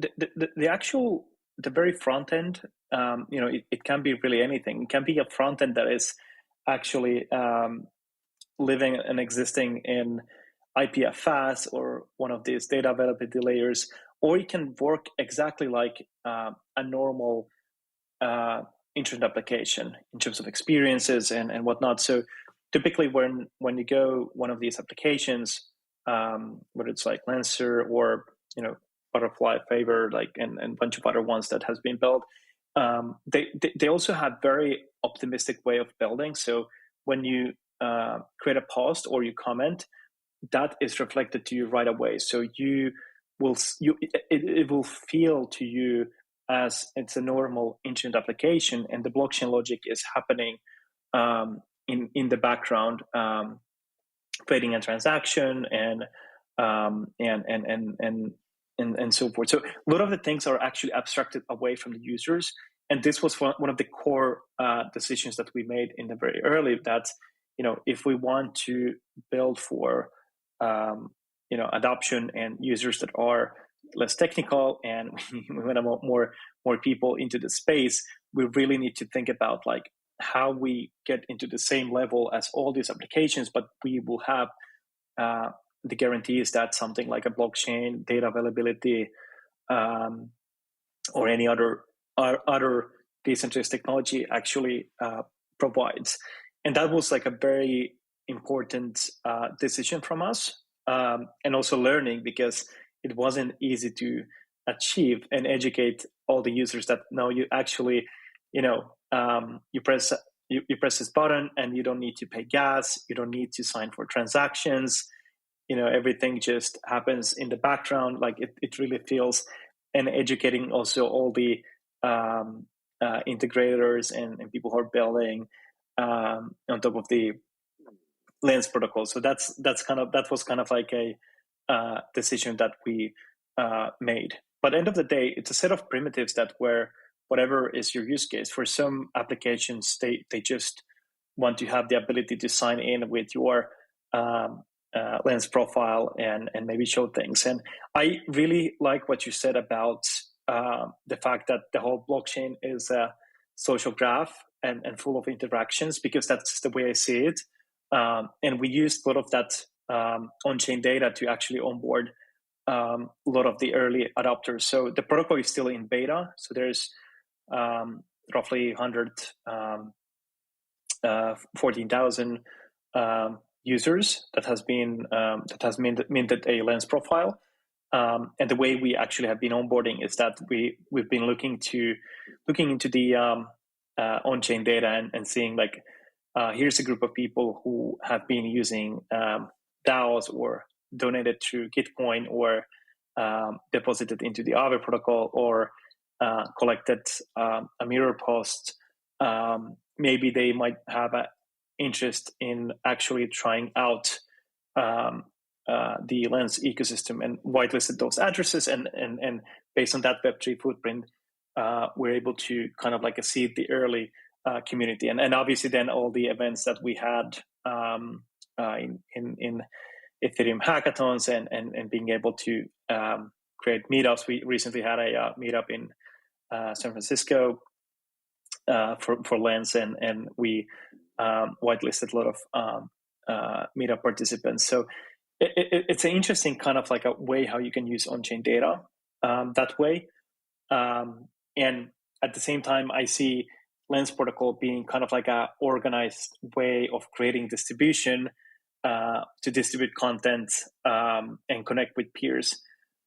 very front end, it can be really anything. It can be a front end that is actually living and existing in IPFS or one of these data availability layers, or it can work exactly like a normal internet application in terms of experiences and whatnot. So typically when you go one of these applications, whether it's like Lancer or Butterfly, Favor, and a bunch of other ones that has been built, they also have very optimistic way of building. So when you create a post or you comment, that is reflected to you right away. So it will feel to you as it's a normal internet application, and the blockchain logic is happening in the background, creating a transaction and so forth. So a lot of the things are actually abstracted away from the users, and this was one of the core decisions that we made in the very early. That if we want to build for adoption and users that are less technical, and we want to more people into the space, we really need to think about like how we get into the same level as all these applications, but we will have the guarantees that something like a blockchain, data availability, or any other decentralized technology actually provides. And that was like a very important decision from us, and also learning, because it wasn't easy to achieve and educate all the users that no, you actually, you press this button and you don't need to pay gas, you don't need to sign for transactions, everything just happens in the background. Like it really feels, and educating also all the integrators and people who are building on top of the Lens protocol. So that was kind of like a decision that we made. But end of the day, it's a set of primitives that where whatever is your use case. For some applications, they just want to have the ability to sign in with your Lens profile and maybe show things. And I really like what you said about the fact that the whole blockchain is a social graph and full of interactions, because that's the way I see it. And we used a lot of that on-chain data to actually onboard a lot of the early adopters. So the protocol is still in beta. So there's roughly 14,000 users that has minted a Lens profile. And the way we actually have been onboarding is that we've been looking into the on-chain data and seeing like, here's a group of people who have been using DAOs or donated through Gitcoin or deposited into the Aave protocol or collected a mirror post. Maybe they might have an interest in actually trying out the Lens ecosystem, and whitelisted those addresses. And based on that Web3 footprint, we're able to kind of like seed the early community, and obviously then all the events that we had in Ethereum hackathons and being able to create meetups. We recently had a meetup in San Francisco for Lens, and we whitelisted a lot of meetup participants. So it's an interesting kind of like a way how you can use on-chain data that way. And at the same time, I see Lens protocol being kind of like a organized way of creating distribution to distribute content and connect with peers.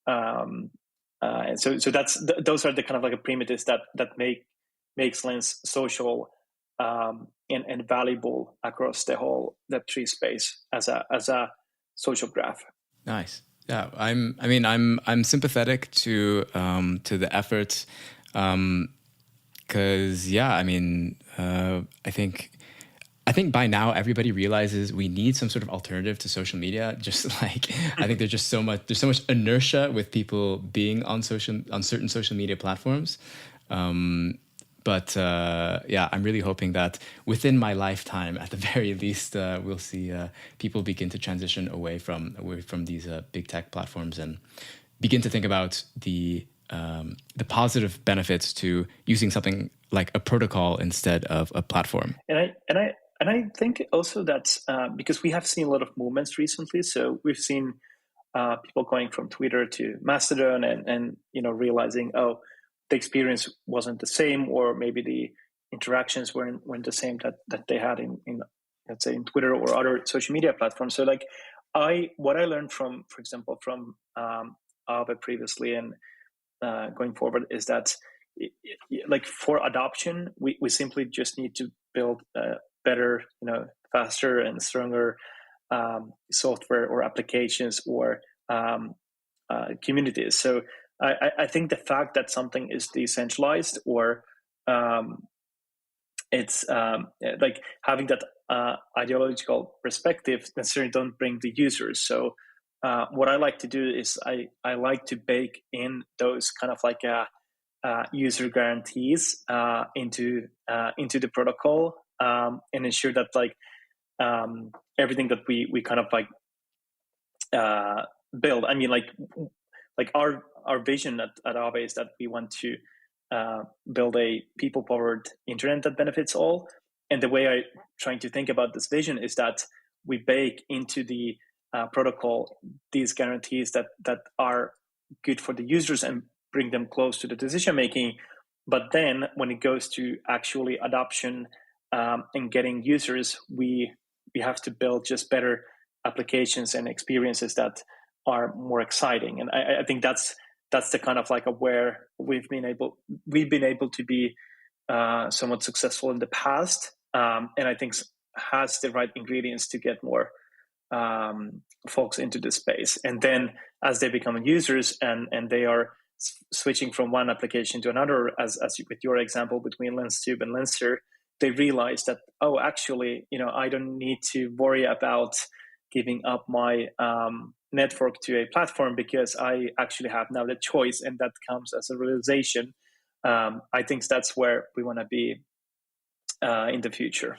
And so those are the kind of like a primitives that makes Lens social and valuable across the whole Web3 space as a social graph. Nice. Yeah, I'm sympathetic to the efforts, because I think by now everybody realizes we need some sort of alternative to social media. Just like I think there's so much inertia with people being on certain social media platforms. But yeah, I'm really hoping that within my lifetime, at the very least, we'll see people begin to transition away from these big tech platforms and begin to think about the positive benefits to using something like a protocol instead of a platform. And I think also that because we have seen a lot of movements recently, so we've seen people going from Twitter to Mastodon, and realizing, oh, the experience wasn't the same, or maybe the interactions weren't the same that they had in let's say in Twitter or other social media platforms. So like what I learned from, for example, from Aave previously and going forward is that like for adoption, we simply just need to build better, faster and stronger software or applications or communities. So I think the fact that something is decentralized or it's like having that ideological perspective necessarily don't bring the users. So what I like to do is I like to bake in those kind of like user guarantees into the protocol, and ensure that like everything that we kind of like build. I mean, like our vision at Aave is that we want to build a people-powered internet that benefits all. And the way I trying to think about this vision is that we bake into the protocol these guarantees that are good for the users and bring them close to the decision making. But then when it goes to actually adoption and getting users, we have to build just better applications and experiences that are more exciting. And I think that's the kind of like where we've been able to be somewhat successful in the past, and I think has the right ingredients to get more folks into this space. And then as they become users and they are switching from one application to another, as with your example between LensTube and Lenster, they realize that, oh, actually, I don't need to worry about giving up my network to a platform because I actually have now the choice, and that comes as a realization. I think that's where we want to be in the future.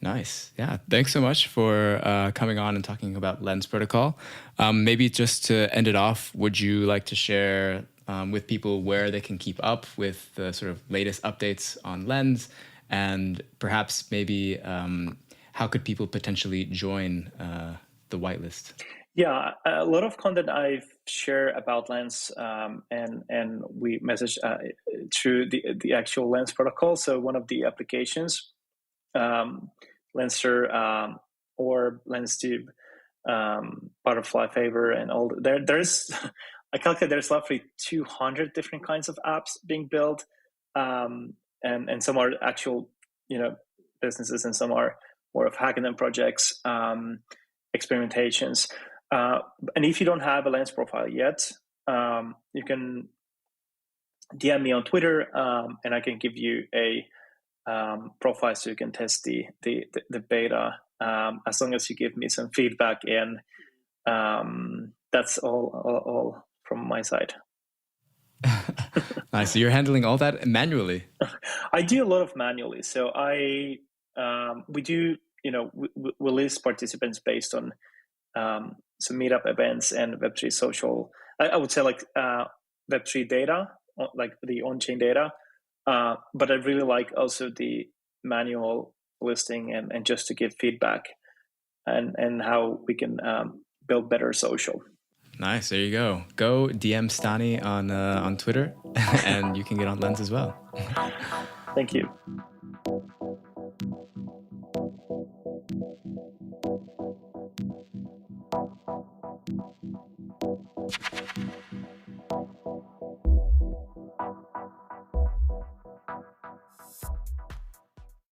Nice. Yeah. Thanks so much for coming on and talking about Lens Protocol. Maybe just to end it off, would you like to share with people where they can keep up with the sort of latest updates on Lens, and perhaps maybe how could people potentially join the whitelist? Yeah, a lot of content I've shared about Lens, and we message through the actual Lens protocol. So one of the applications, Lenster or LensTube, Butterfly Favor, and all. There's I calculate there's roughly 200 different kinds of apps being built, and some are actual businesses, and some are more of hackathon projects, experimentations. And if you don't have a Lens profile yet, you can DM me on Twitter, and I can give you a profile so you can test the beta, as long as you give me some feedback. And that's all from my side. Nice. So you're handling all that manually? I do a lot of manually. So we do, we list participants based on some meetup events and Web3 social. I would say like Web3 data, like the on-chain data. But I really like also the manual listing and just to give feedback and how we can build better social. Nice. There you go. Go DM Stani on Twitter, and you can get on Lens as well. Thank you.